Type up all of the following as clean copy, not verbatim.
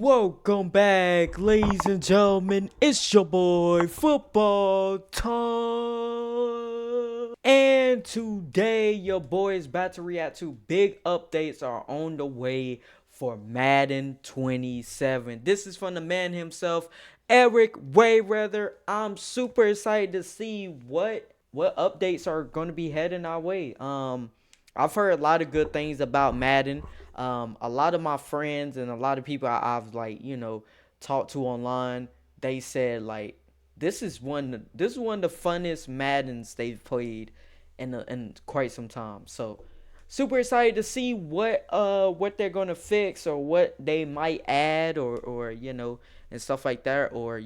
Welcome back, ladies and gentlemen. It's your boy, Football Time. And today, your boy is about to react to big updates are on the way for Madden 27. This is from the man himself, Eric Wayrather. I'm super excited to see what updates are going to be heading our way. I've heard a lot of good things about Madden. A lot of my friends and a lot of people I've talked to online, they said like this is one of the funnest Maddens they've played in quite some time. So super excited to see what they're gonna fix or what they might add or and stuff like that, or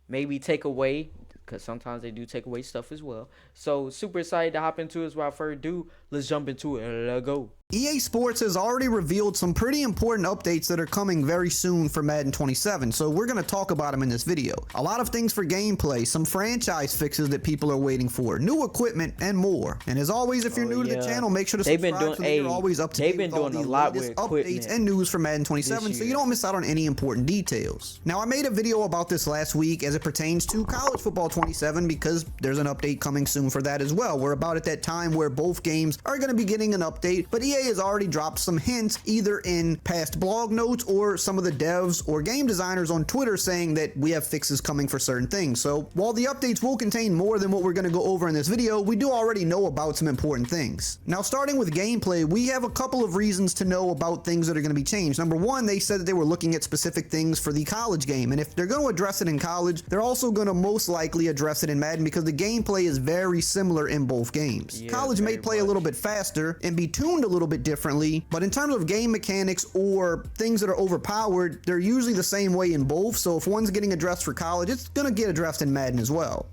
maybe take away, because sometimes they do take away stuff as well. So super excited to hop into this. Without further ado, let's jump into it. Let's go. EA Sports has already revealed some pretty important updates that are coming very soon for Madden 27, so we're going to talk about them in this video. A lot of things for gameplay, some franchise fixes that people are waiting for, new equipment, and more. And as always, if you're new to the channel, make sure to subscribe so that you're always up to date with all the latest updates and news for Madden 27 so you don't miss out on any important details. Now, I made a video about this last week as it pertains to College Football 27 because there's an update coming soon for that as well. We're about at that time where both games are going to be getting an update, but EA has already dropped some hints either in past blog notes or some of the devs or game designers on Twitter saying that we have fixes coming for certain things. So while the updates will contain more than what we're going to go over in this video, we do already know about some important things. Now, starting with gameplay, we have a couple of reasons to know about things that are going to be changed. Number one, they said that they were looking at specific things for the college game, and if they're going to address it in college, they're also going to most likely address it in Madden because the gameplay is very similar in both games. Yeah, college may play a little bit faster and be tuned a little bit differently, but in terms of game mechanics or things that are overpowered, they're usually the same way in both. So if one's getting addressed for college, it's going to get addressed in Madden as well.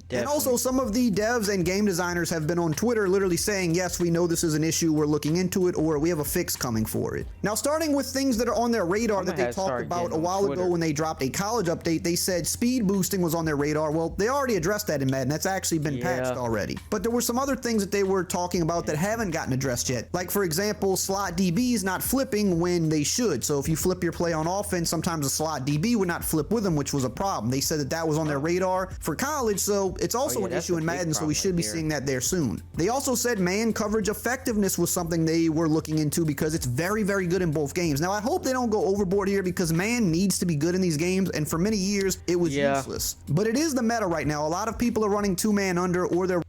Definitely. And also, some of the devs and game designers have been on Twitter literally saying, yes, we know this is an issue, we're looking into it, or we have a fix coming for it. Now, starting with things that are on their radar that they talked about a while ago when they dropped a college update, they said speed boosting was on their radar. Well, they already addressed that in Madden. That's actually been patched already. But there were some other things that they were talking about that haven't gotten addressed yet. Like, for example, slot DBs not flipping when they should. So if you flip your play on offense, sometimes a slot DB would not flip with them, which was a problem. They said that that was on their radar for college, so it's also an issue in Madden, so we should be seeing that there soon. They also said man coverage effectiveness was something they were looking into because it's very, very good in both games. Now, I hope they don't go overboard here because man needs to be good in these games, and for many years, it was useless. But it is the meta right now. A lot of people are running two-man under, or they're...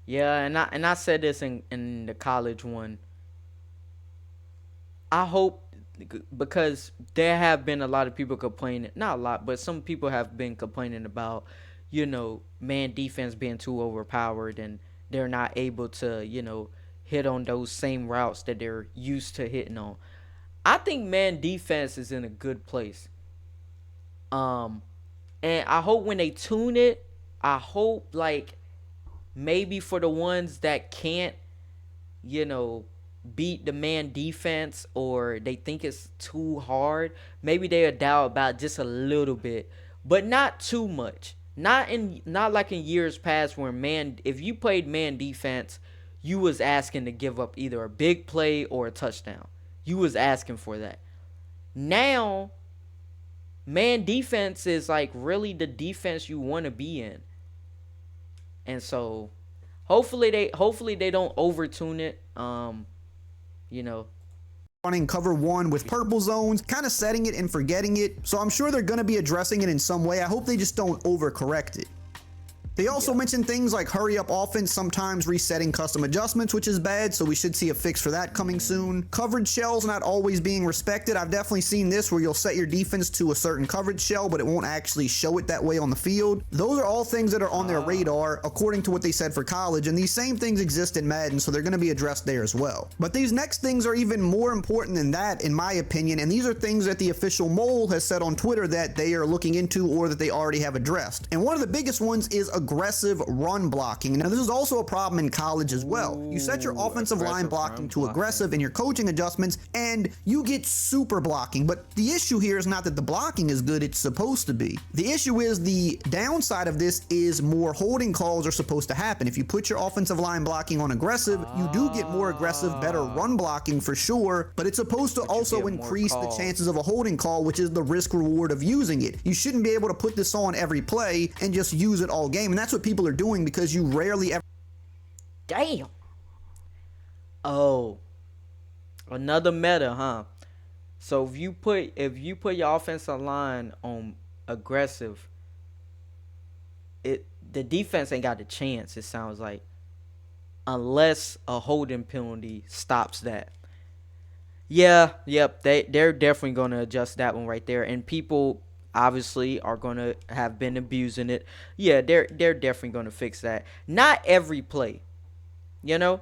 Yeah, and I said this in the college one. I hope, because there have been a lot of people complaining, not a lot, but some people have been complaining about, man defense being too overpowered and they're not able to, hit on those same routes that they're used to hitting on. I think man defense is in a good place. And I hope when they tune it, I hope like maybe for the ones that can't, beat the man defense, or they think it's too hard, maybe they'll dial about just a little bit, but not too much. Not like in years past where if you played man defense, you was asking to give up either a big play or a touchdown. You was asking for that. Now, man defense is like really the defense you want to be in. And so hopefully they don't overtune it. Running cover one with purple zones, kind of setting it and forgetting it. So I'm sure they're going to be addressing it in some way. I hope they just don't overcorrect it. They also mentioned things like hurry up offense, sometimes resetting custom adjustments, which is bad, so we should see a fix for that coming soon. Coverage shells not always being respected. I've definitely seen this where you'll set your defense to a certain coverage shell, but it won't actually show it that way on the field. Those are all things that are on their radar, according to what they said for college, and these same things exist in Madden, so they're going to be addressed there as well. But these next things are even more important than that, in my opinion, and these are things that the official mole has said on Twitter that they are looking into or that they already have addressed. And one of the biggest ones is a aggressive run blocking. Now, this is also a problem in college as well. You set your Ooh, offensive line aggressive blocking run to aggressive in your coaching adjustments, and you get super blocking. But the issue here is not that the blocking is good, it's supposed to be. The issue is the downside of this is more holding calls are supposed to happen. If you put your offensive line blocking on aggressive, you do get more aggressive, better run blocking for sure, but it's supposed to also increase the chances of a holding call, which is the risk reward of using it. You shouldn't be able to put this on every play and just use it all game, and that's what people are doing because you rarely ever. Damn. Oh, another meta, huh? So if you put your offensive line on aggressive, the defense ain't got a chance. It sounds like, unless a holding penalty stops that. Yeah, yep. They're definitely gonna adjust that one right there, and people obviously are gonna have been abusing it. Yeah, they're definitely gonna fix that. Not every play, you know.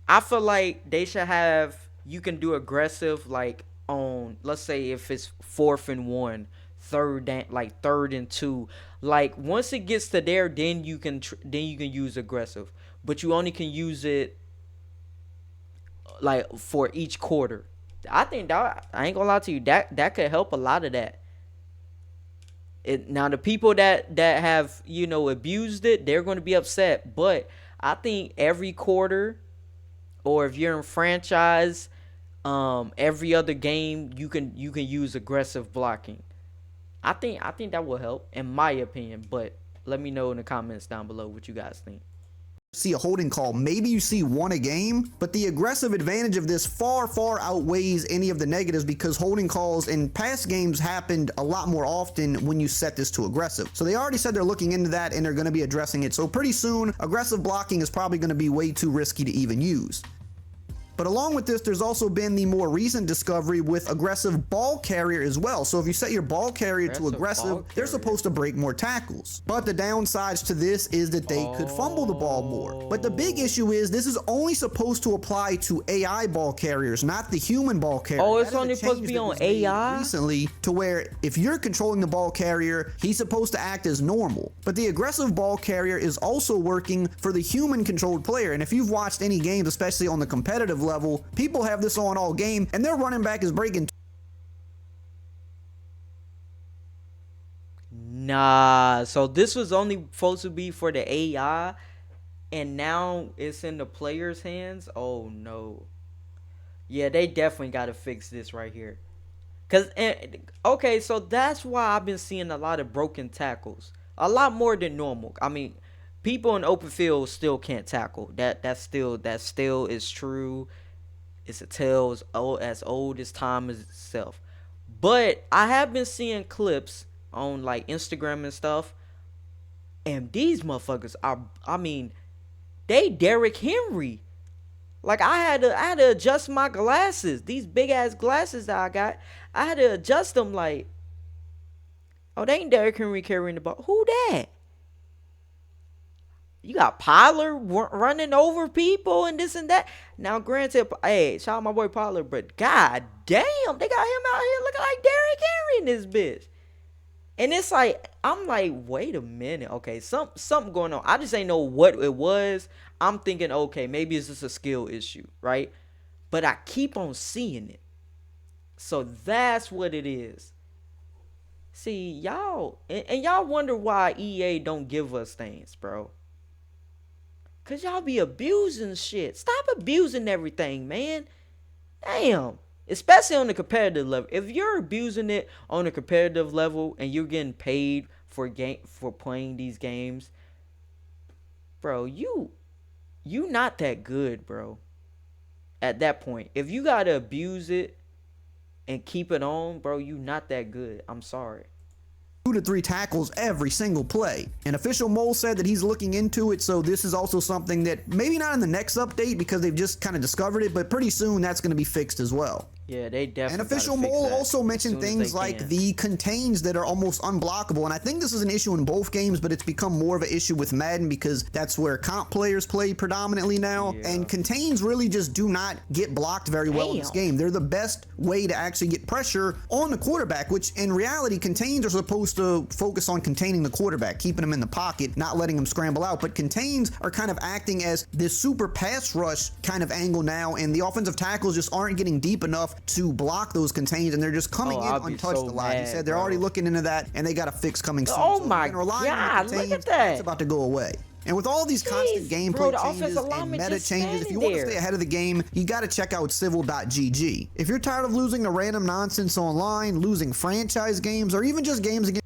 I feel like they should have. You can do aggressive like on, let's say if it's 4th and 1, third and 2. Like once it gets to there, then you can use aggressive, but you only can use it like for each quarter. I think that, I ain't gonna lie to you, that could help a lot of that. Now the people that have abused it, they're going to be upset, but I think every quarter, or if you're in franchise, every other game you can use aggressive blocking. I think that will help in my opinion, but let me know in the comments down below what you guys think. See a holding call, maybe you see one a game, but the aggressive advantage of this far outweighs any of the negatives because holding calls in past games happened a lot more often when you set this to aggressive. So they already said they're looking into that and they're going to be addressing it. So pretty soon, aggressive blocking is probably going to be way too risky to even use. But along with this, there's also been the more recent discovery with aggressive ball carrier as well. So if you set your ball carrier to aggressive, they're supposed to break more tackles. But the downsides to this is that they could fumble the ball more. But the big issue is this is only supposed to apply to AI ball carriers, not the human ball carrier. Oh, it's only supposed to be on AI? Recently, to where if you're controlling the ball carrier, he's supposed to act as normal. But the aggressive ball carrier is also working for the human controlled player. And if you've watched any games, especially on the competitive level, people have this on all game and their running back is breaking. Nah, so this was only supposed to be for the AI and now it's in the player's hands. Oh no. Yeah, they definitely got to fix this right here. Okay, so that's why I've been seeing a lot of broken tackles. A lot more than normal. I mean, people in open field still can't tackle. That still is true. It's a tale as old as time itself. But I have been seeing clips on like Instagram and stuff, and these motherfuckers are, I mean, they Derrick Henry. Like I had to adjust my glasses. These big ass glasses that I got, I had to adjust them. Like, oh, they ain't Derrick Henry carrying the ball. Who that? You got Pollard running over people and this and that. Now, granted, hey, shout out my boy Pollard, but god damn, they got him out here looking like Derrick Henry in this bitch. And it's like, I'm like, wait a minute. Okay, something going on. I just ain't know what it was. I'm thinking, okay, maybe it's just a skill issue, right? But I keep on seeing it. So that's what it is. See, y'all, and y'all wonder why EA don't give us things, bro. Cause y'all be abusing shit. Stop abusing everything, man. Damn. Especially on the competitive level. If you're abusing it on a competitive level and you're getting paid for playing these games, bro, you not that good, bro. At that point, if you gotta abuse it and keep it on, bro, you not that good. I'm sorry. 2 to 3 tackles every single play. And official Mole said that he's looking into it, so this is also something that maybe not in the next update because they've just kind of discovered it, but pretty soon that's going to be fixed as well. Yeah, they definitely And gotta Official fix Mole that also as mentioned soon as things they like can. the contains that are almost unblockable, and I think this is an issue in both games, but it's become more of an issue with Madden because that's where comp players play predominantly now, and Yeah. contains really just do not get blocked very well in this Damn. game. They're the best way to actually get pressure on the quarterback, which in reality, contains are supposed to focus on containing the quarterback, keeping him in the pocket, not letting him scramble out, but contains are kind of acting as this super pass rush kind of angle now, and the offensive tackles just aren't getting deep enough to block those contains, and they're just coming Oh, in I'll be untouched so a lot. He mad, said they're bro. already looking into that, and they got a fix coming soon. Oh So if my you're gonna rely on God, the look contains, at that. that's about to go away. And with all these constant Jeez, gameplay bro, the changes offensive and lineman meta just changes, if standing you want to there. stay ahead of the game, you got to check out civil.gg. If you're tired of losing to random nonsense online, losing franchise games, or even just games against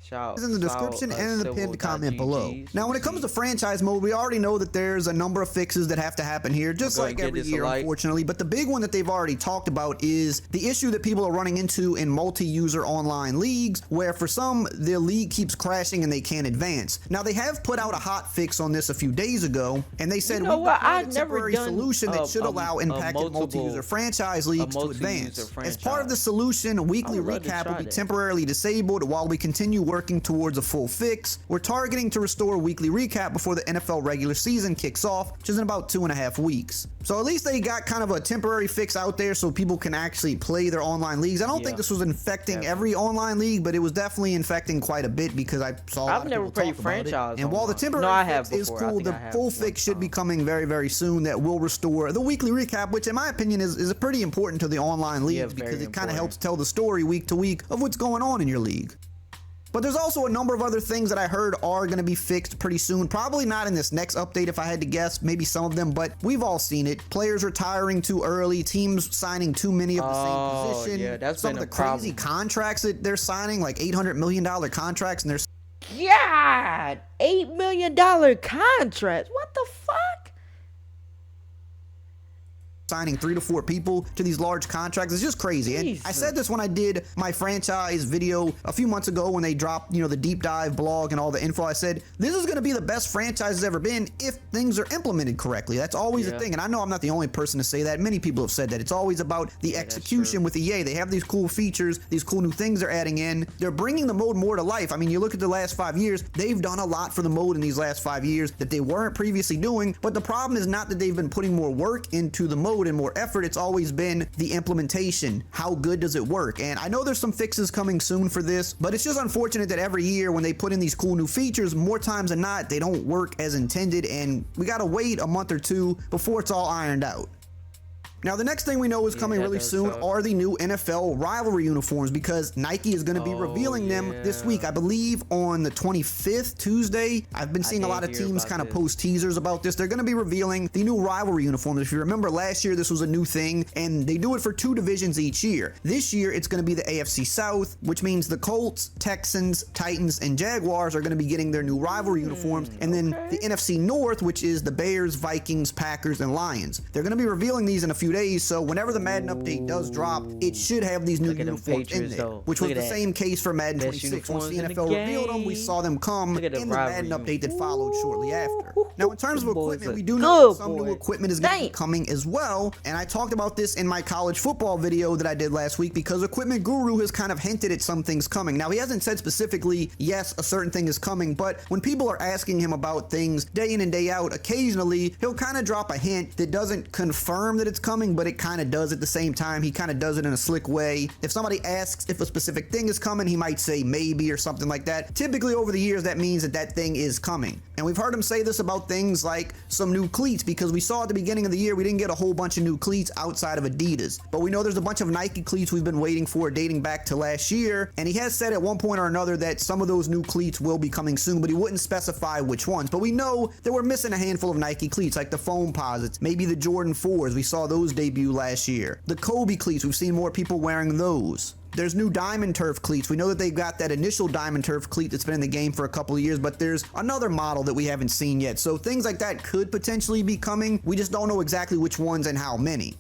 Shout, in the shout, description and in the pinned comment below. civil.gg. Now, when it comes to franchise mode, we already know that there's a number of fixes that have to happen here, just Go like ahead and every give this a year, like. unfortunately. But the big one that they've already talked about is the issue that people are running into in multi-user online leagues, where for some, their league keeps crashing and they can't advance. Now, they have put out a hot fix on this a few days ago, and they said, You know we've what? deployed I've a never temporary done solution that should a allow impacted multiple- multi-user franchise leagues to multi-user advance. As franchise. part of the solution, a weekly I would love to recap will try be that. temporarily disabled while we continue working towards a full fix. We're targeting to restore a weekly recap before the NFL regular season kicks off, which is in about 2.5 weeks. So at least they got kind of a temporary fix out there so people can actually play their online leagues. I don't Yeah. think this was infecting every online league, but it was definitely infecting quite a bit because I saw a lot I've of never people played talk about it. franchise And while the online. temporary No, I fix have is before. I cool, think the I have full one fix should be time. coming very, very soon that will restore the weekly recap, which in my opinion is pretty important to the online leagues Yeah, because very it kind of important. helps tell the story week to week of what's going on in your league. But there's also a number of other things that I heard are going to be fixed pretty soon. Probably not in this next update if I had to guess, maybe some of them, but we've all seen it. Players retiring too early, teams signing too many of the same position. Yeah, that's some been of the a crazy problem. contracts that they're signing, like $800 million contracts, and they're God, $8 million contracts. What the fuck? signing 3 to 4 people to these large contracts. It's just crazy. And I Jesus. said this when I did my franchise video a few months ago when they dropped, the deep dive blog and all the info. I said, this is going to be the best franchise has ever been if things are implemented correctly. That's always a Yeah. thing. And I know I'm not the only person to say that. Many people have said that. It's always about the execution with EA. They have these cool features, these cool new things they're adding in. They're bringing the mode more to life. I mean, you look at the last 5 years, they've done a lot for the mode in these last 5 years that they weren't previously doing. But the problem is not that they've been putting more work into the mode and more effort. It's always been the implementation. How good does it work? And I know there's some fixes coming soon for this, but it's just unfortunate that every year when they put in these cool new features, more times than not, they don't work as intended, and we gotta wait a month or two before it's all ironed out. Now, the next thing we know is coming that really does soon suck. are the new NFL rivalry uniforms because Nike is going to be revealing them this week. I believe on the 25th, Tuesday. I've been seeing a did lot of hear teams about kind of this. post teasers about this. They're going to be revealing the new rivalry uniforms. If you remember last year, this was a new thing, and they do it for 2 divisions each year. This year, it's going to be the AFC South, which means the Colts, Texans, Titans, and Jaguars are going to be getting their new rivalry uniforms, and then the NFC North, which is the Bears, Vikings, Packers, and Lions. They're going to be revealing these in a few days, so whenever the Madden update does drop, it should have these new Look at them uniforms in Patriots, there, though. which Look was at the that. same case for Madden Best 26. Once the uniforms in the NFL revealed them, we game. saw them come Look in at the the Madden rivalry update that followed shortly after. Now, in terms of Them boys equipment, look we do know good, that some new boy. equipment is going to be Damn. coming as well, and I talked about this in my college football video that I did last week because Equipment Guru has kind of hinted at some things coming. Now, he hasn't said specifically, yes, a certain thing is coming, but when people are asking him about things day in and day out, occasionally he'll kind of drop a hint that doesn't confirm that it's coming, but it kind of does at the same time. He kind of does it in a slick way. If somebody asks if a specific thing is coming, he might say maybe or something like that. Typically over the years, that means that that thing is coming. And we've heard him say this about things like some new cleats because we saw at the beginning of the year, we didn't get a whole bunch of new cleats outside of Adidas. But we know there's a bunch of Nike cleats we've been waiting for dating back to last year. And he has said at one point or another that some of those new cleats will be coming soon, but he wouldn't specify which ones. But we know that we're missing a handful of Nike cleats like the foam posits, maybe the Jordan 4s. We saw those debut last year. The Kobe cleats, we've seen more people wearing those. There's new Diamond Turf cleats. We know that they've got that initial Diamond Turf cleat that's been in the game for a couple of years, but there's another model that we haven't seen yet. So things like that could potentially be coming. We just don't know exactly which ones and how many.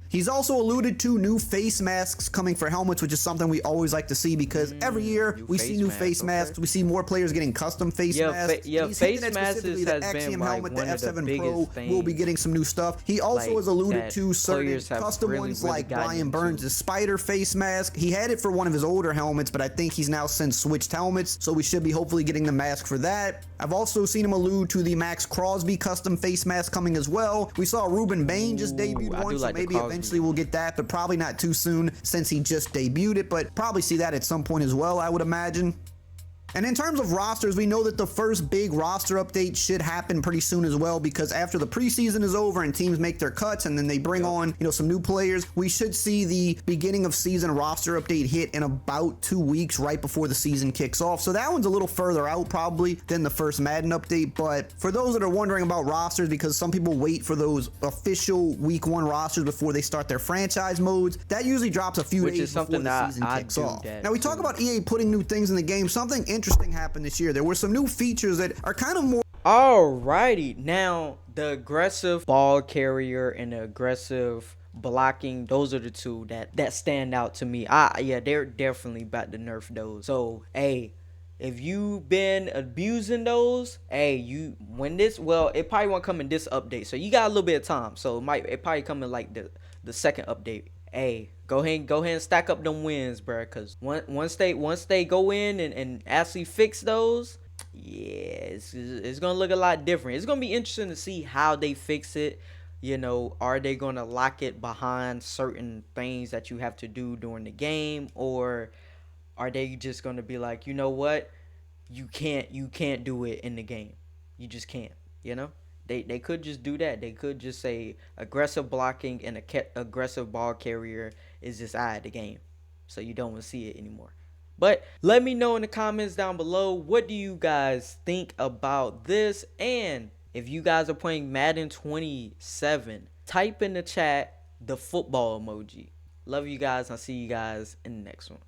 He's also alluded to new face masks coming for helmets, which is something we always like to see because every year New we see face new masks, face masks. okay. We see more players getting custom face Yeah, masks. yeah, And he's hinted face at masks specifically has the been Axiom like helmet, the one of the F7 Pro biggest will be things, getting some new stuff. He also like, has alluded that to certain players have custom really, ones really like gotten Brian into. Burns' Spider face mask. He had it for one of his older helmets, but I think he's now since switched helmets, so we should be hopefully getting the mask for that. I've also seen him allude to the Max Crosby custom face mask coming as well. We saw Ruben Bain just debuted I one, do so like the maybe Crosby. eventually we'll get that, but probably not too soon since he just debuted it, but probably see that at some point as well, I would imagine. And in terms of rosters, we know that the first big roster update should happen pretty soon as well, because after the preseason is over and teams make their cuts and then they bring on, some new players, we should see the beginning of season roster update hit in about 2 weeks right before the season kicks off. So that one's a little further out probably than the first Madden update, but for those that are wondering about rosters, because some people wait for those official week 1 rosters before they start their franchise modes, that usually drops a few Which days is before something the that season I kicks do off. that Now we talk too. about EA putting new things in the game. Something interesting happened this year. There were some new features that are kind of more Alrighty, now the aggressive ball carrier and the aggressive blocking, those are the two that stand out to me. Yeah, they're definitely about to nerf those. So hey, if you've been abusing those, hey, it probably won't come in this update, so you got a little bit of time. So it probably come in like the second update. Hey, go ahead and stack up them wins, bro. Cause once they go in and actually fix those, yeah, it's gonna look a lot different. It's gonna be interesting to see how they fix it. Are they gonna lock it behind certain things that you have to do during the game, or are they just gonna be like, you know what, you can't do it in the game, you just can't. They could just do that. They could just say aggressive blocking and aggressive ball carrier is just out of the game, so you don't want to see it anymore. But let me know in the comments down below, what do you guys think about this? And if you guys are playing Madden 27, type in the chat the football emoji. Love you guys. I'll see you guys in the next one.